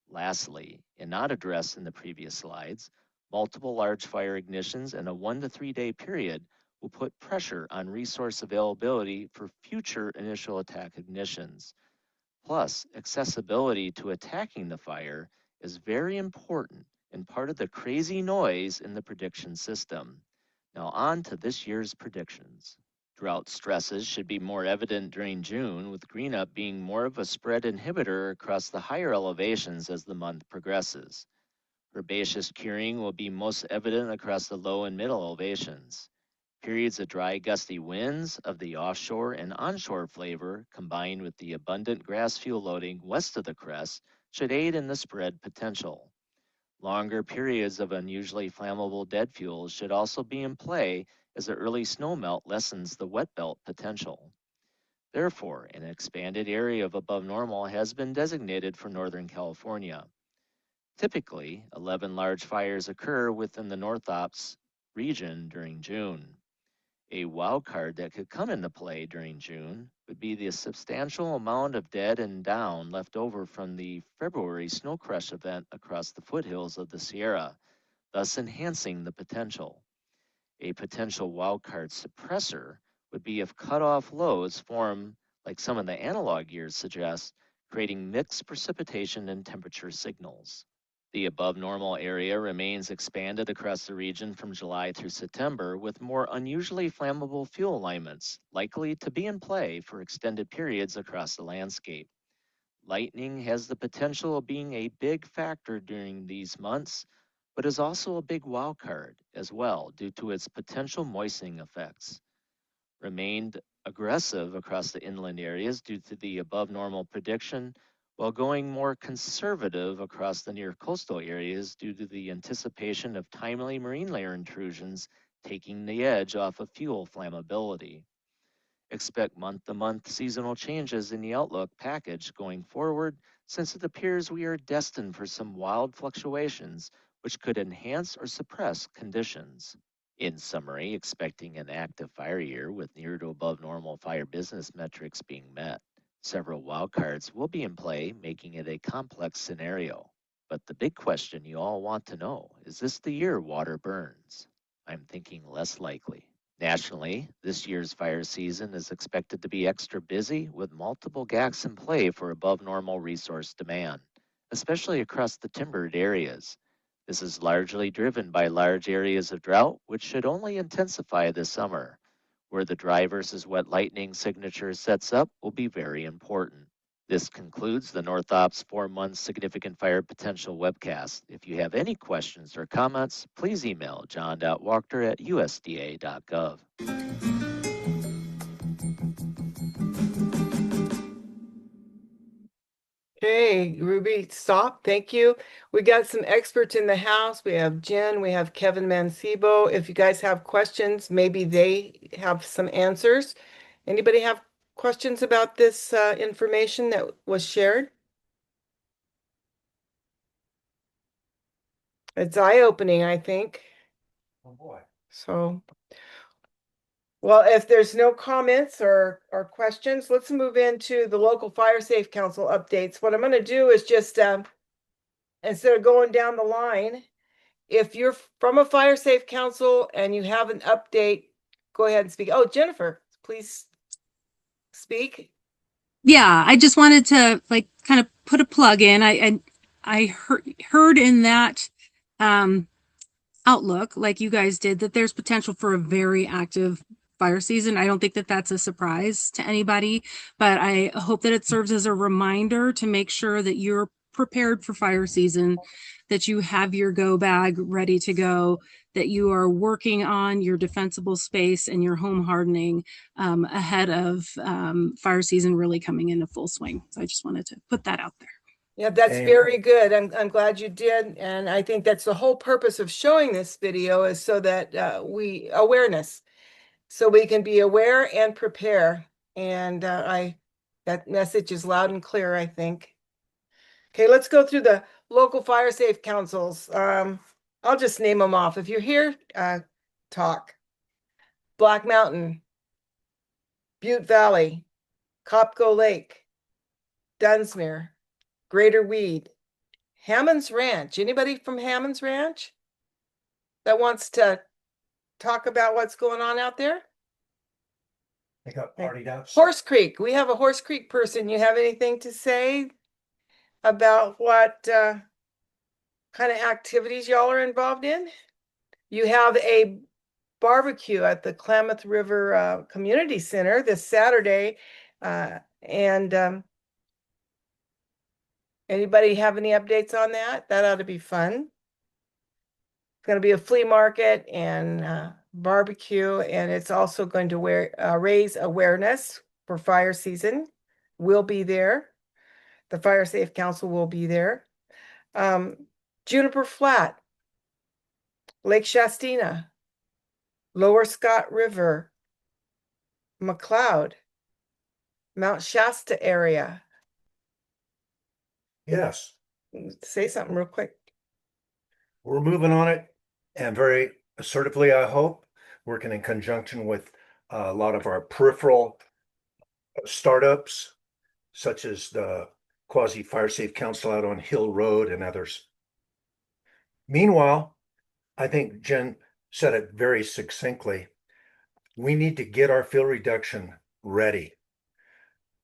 Lastly, and not addressed in the previous slides, multiple large fire ignitions in a 1 to 3 day period will put pressure on resource availability for future initial attack ignitions. Plus, accessibility to attacking the fire is very important and part of the crazy noise in the prediction system. Now on to this year's predictions. Drought stresses should be more evident during June, with greenup being more of a spread inhibitor across the higher elevations as the month progresses. Herbaceous curing will be most evident across the low and middle elevations. Periods of dry, gusty winds of the offshore and onshore flavor, combined with the abundant grass fuel loading west of the crest, should aid in the spread potential. Longer periods of unusually flammable dead fuels should also be in play as the early snowmelt lessens the wet belt potential. Therefore, an expanded area of above normal has been designated for Northern California. Typically, 11 large fires occur within the North Ops region during June. A wild card that could come into play during June would be the substantial amount of dead and down left over from the February snow crush event across the foothills of the Sierra, thus enhancing the potential. A potential wildcard suppressor would be if cutoff lows form like some of the analog years suggest, creating mixed precipitation and temperature signals. The above normal area remains expanded across the region from July through September, with more unusually flammable fuel alignments likely to be in play for extended periods across the landscape. Lightning has the potential of being a big factor during these months, but is also a big wild card as well due to its potential moistening effects. Remained aggressive across the inland areas due to the above normal prediction, while going more conservative across the near coastal areas due to the anticipation of timely marine layer intrusions taking the edge off of fuel flammability. Expect month-to-month seasonal changes in the outlook package going forward, since it appears we are destined for some wild fluctuations which could enhance or suppress conditions. In summary, expecting an active fire year with near to above normal fire business metrics being met. Several wildcards will be in play, making it a complex scenario. But the big question you all want to know, is this the year water burns? I'm thinking less likely. Nationally, this year's fire season is expected to be extra busy with multiple GACs in play for above normal resource demand, especially across the timbered areas. This is largely driven by large areas of drought, which should only intensify this summer. Where the dry versus wet lightning signature sets up will be very important. This concludes the North Ops 4-month significant fire potential webcast. If you have any questions or comments, please email john.wachter@usda.gov. Okay, Ruby, stop. Thank you. We got some experts in the house. We have Jen, we have Kevin Mancebo. If you guys have questions, maybe they have some answers. Anybody have questions about this information that was shared? It's eye-opening, I think. Oh boy. So, well, if there's no comments or questions, let's move into the local fire safe council updates. What I'm going to do is just instead of going down the line, if you're from a fire safe council and you have an update, go ahead and speak. Oh, Jennifer, please speak. Yeah, I just wanted to like kind of put a plug in. I heard in that outlook, like you guys did, that there's potential for a very active fire season. I don't think that that's a surprise to anybody, but I hope that it serves as a reminder to make sure that you're prepared for fire season, that you have your go bag ready to go, that you are working on your defensible space and your home hardening ahead of fire season really coming into full swing. So I just wanted to put that out there. Yeah, that's Amen. very good. I'm glad you did. And I think that's the whole purpose of showing this video is so that awareness, so we can be aware and prepare. And that message is loud and clear, I think. Okay, let's go through the local fire safe councils. I'll just name them off. If you're here, talk. Black Mountain, Butte Valley, Copco Lake, Dunsmuir, Greater Weed, Hammond's Ranch. Anybody from Hammond's Ranch that wants to talk about what's going on out there? They got partied out. Horse Creek. We have a Horse Creek person. You have anything to say about what kind of activities y'all are involved in? You have a barbecue at the Klamath River Community Center this Saturday. And anybody have any updates on that? That ought to be fun. It's going to be a flea market and barbecue, and it's also going to raise awareness for fire season. We'll be there. The Fire Safe Council will be there. Juniper Flat, Lake Shastina, Lower Scott River, McLeod, Mount Shasta area. Yes. Say something real quick. We're moving on it, and very assertively, I hope, working in conjunction with a lot of our peripheral startups, such as the Quasi Fire Safe Council out on Hill Road and others. Meanwhile, I think Jen said it very succinctly. We need to get our fuel reduction ready.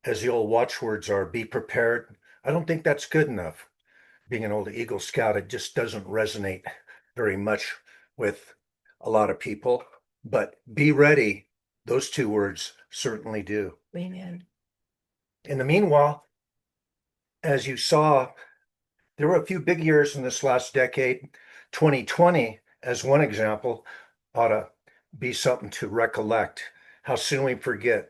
As the old watchwords are, be prepared. I don't think that's good enough. Being an old Eagle Scout, it just doesn't resonate very much with a lot of people. But be ready, those two words certainly do. Amen. In the meanwhile, as you saw, there were a few big years in this last decade. 2020, as one example, ought to be something to recollect. How soon we forget.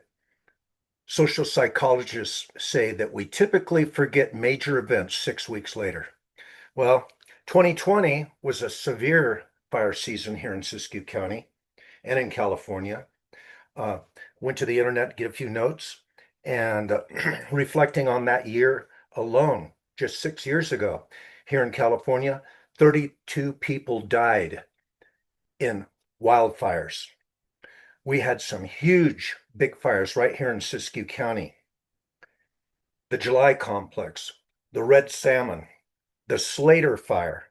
Social psychologists say that we typically forget major events 6 weeks later. Well, 2020 was a severe fire season here in Siskiyou County and in California. Went to the internet, get a few notes, and reflecting on that year alone, just 6 years ago, here in California, 32 people died in wildfires. We had some huge big fires right here in Siskiyou County. The July Complex, the Red Salmon, the Slater Fire,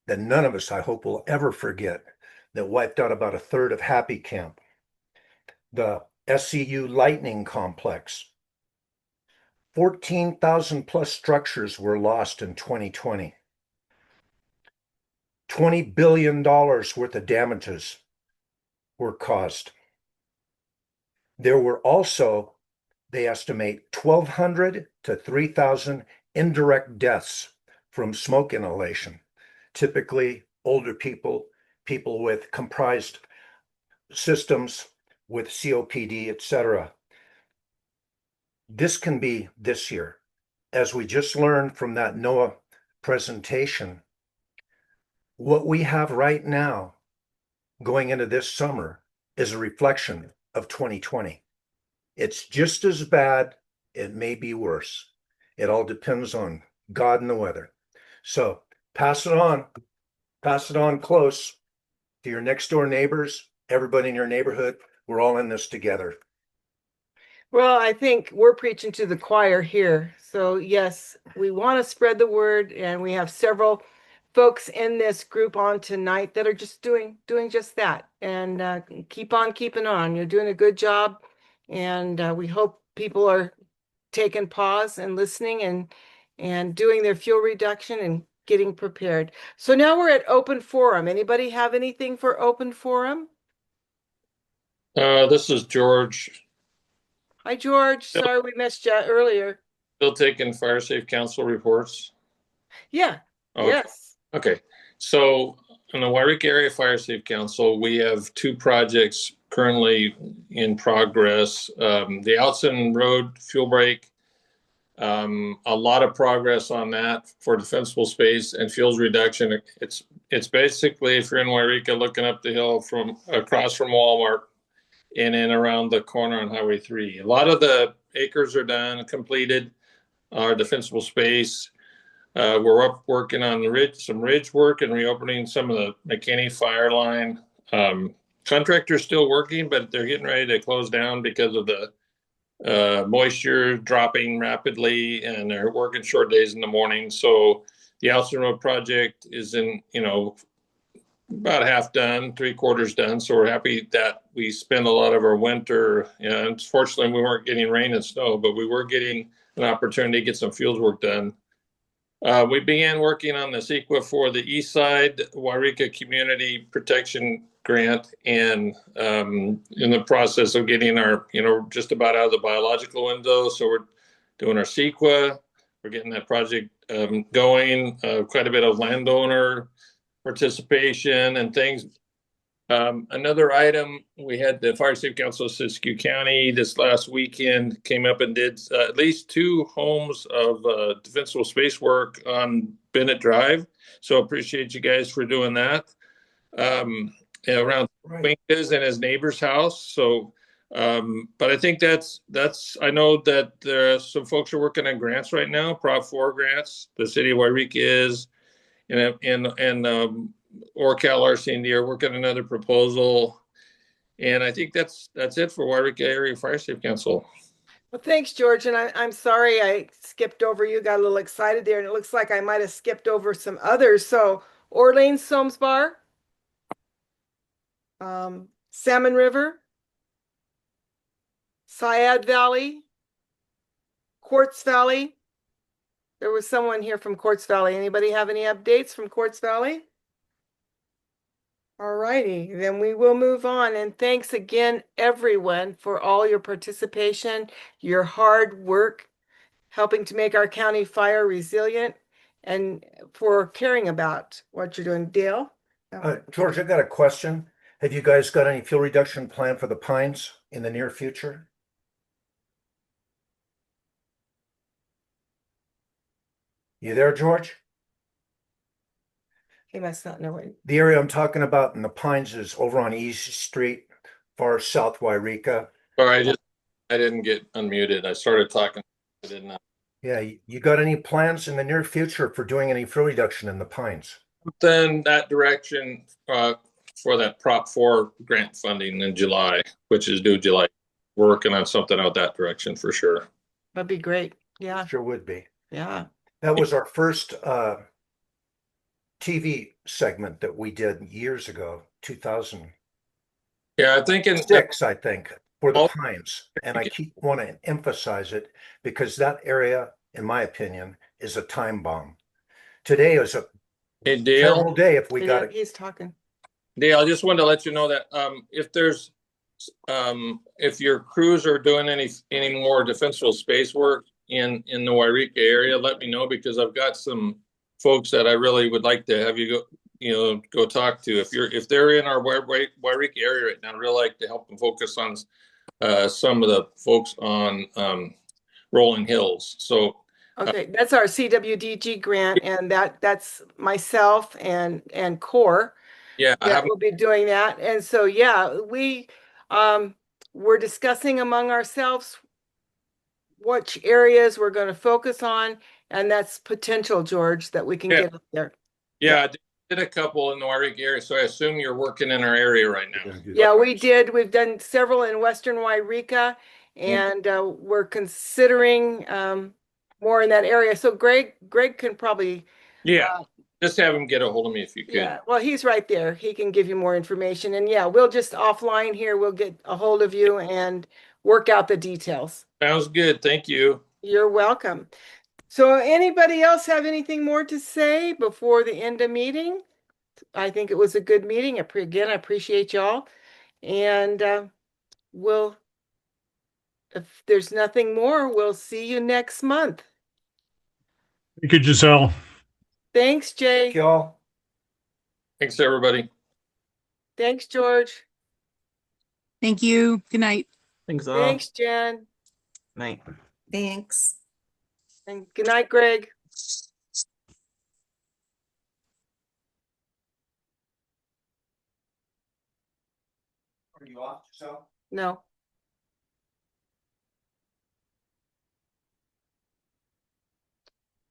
that none of us, I hope, will ever forget, that wiped out about a third of Happy Camp. The SCU Lightning Complex. 14,000 plus structures were lost in 2020. $20 billion worth of damages were caused. There were also, they estimate, 1,200 to 3,000 indirect deaths from smoke inhalation, typically older people, people with comprised systems with COPD, etc. This can be this year. As we just learned from that NOAA presentation, what we have right now going into this summer is a reflection of 2020. It's just as bad. It may be worse. It all depends on God and the weather. So pass it on close to your next door neighbors, everybody in your neighborhood. We're all in this together. Well, I think we're preaching to the choir here. So yes, we want to spread the word, and we have several folks in this group on tonight that are just doing just that. And keep on keeping on. You're doing a good job, and we hope people are taking pause and listening and doing their fuel reduction and getting prepared. So now we're at open forum. Anybody have anything for open forum? This is George. Hi, George. Sorry we missed you earlier. Still taking Fire Safe Council reports? Yeah. Okay. Yes. Okay. So in the Wairika Area Fire Safe Council, we have two projects currently in progress. The Outson Road fuel break, a lot of progress on that for defensible space and fuels reduction. It's basically, if you're in Wairika, looking up the hill from across from Walmart in and around the corner on Highway 3. A lot of the acres are done, completed, our defensible space. We're up working on some ridge work and reopening some of the McKinney fire line. Contractor's still working, but they're getting ready to close down because of the moisture dropping rapidly, and they're working short days in the morning. So the Alston Road project is about half done, 3/4 done. So we're happy that we spent a lot of our winter. Unfortunately, we weren't getting rain and snow, but we were getting an opportunity to get some field work done. We began working on the CEQA for the East Side Wairika Community Protection Grant, and in the process of getting our, just about out of the biological window. So we're doing our CEQA. We're getting that project going. Quite a bit of landowner participation and things. Another item, we had the Fire Safe Council of Siskiyou County this last weekend came up and did at least 2 homes of defensible space work on Bennett Drive. So appreciate you guys for doing that. Around Winkas and his neighbor's house. So, but I think that's, I know that there are some folks are working on grants right now, Prop 4 grants. The city of Wairika is, and Orcal RC&D are working on another proposal. And I think that's it for Wairika Area Fire Safe Council. Well, thanks, George. And I'm sorry I skipped over you, got a little excited there, and it looks like I might have skipped over some others. So Orleans Somes Bar, Salmon River, Syad Valley, Quartz Valley. There was someone here from Quartz Valley. Anybody have any updates from Quartz Valley? All righty, then we will move on. And thanks again, everyone, for all your participation, your hard work, helping to make our county fire resilient, and for caring about what you're doing. Dale? George, I got a question. Have you guys got any fuel reduction plan for the pines in the near future? You there, George? He must not know it. The area I'm talking about in the pines is over on Easy Street, far south Wairika. Sorry, I didn't get unmuted. I started talking. I didn't. Yeah, you got any plans in the near future for doing any fuel reduction in the pines? Then that direction for that Prop 4 grant funding in July, which is due July. We're working on something out that direction for sure. That'd be great. Yeah. Sure would be. Yeah. That was our first TV segment that we did years ago, 2006, Yeah, I think I think, for the pines. And I want to emphasize it because that area, in my opinion, is a time bomb. Today is a terrible day if we got it. He's talking. Dale, I just wanted to let you know that if your crews are doing any more defensible space work in the Wairika area, let me know, because I've got some folks that I really would like to have you go talk to. If they're in our Wairika area right now, I'd really like to help them focus on some of the folks on Rolling Hills. So okay, that's our CWDG grant, and that's myself and CORE. Yeah, that will be doing that. And so yeah, we're discussing among ourselves which areas we're going to focus on, and that's potential, George, that we can get up there. Yeah, I did a couple in the Wairika area, so I assume you're working in our area right now. Yeah, we did. We've done several in Western Wairika, and we're considering more in that area. So Greg can probably just have him get a hold of me if you could. Yeah, well, he's right there. He can give you more information. And yeah, we'll just offline here, we'll get a hold of you and work out the details. Sounds good. Thank you. You're welcome. So anybody else have anything more to say before the end of meeting? I think it was a good meeting. Again, I appreciate y'all. And if there's nothing more, we'll see you next month. Thank you, Giselle. Thanks, Jay. Thank y'all. Thanks, everybody. Thanks, George. Thank you. Good night. Thanks all. Thanks, Jen. Night. Thanks. And good night, Greg. Are you off, Giselle? No.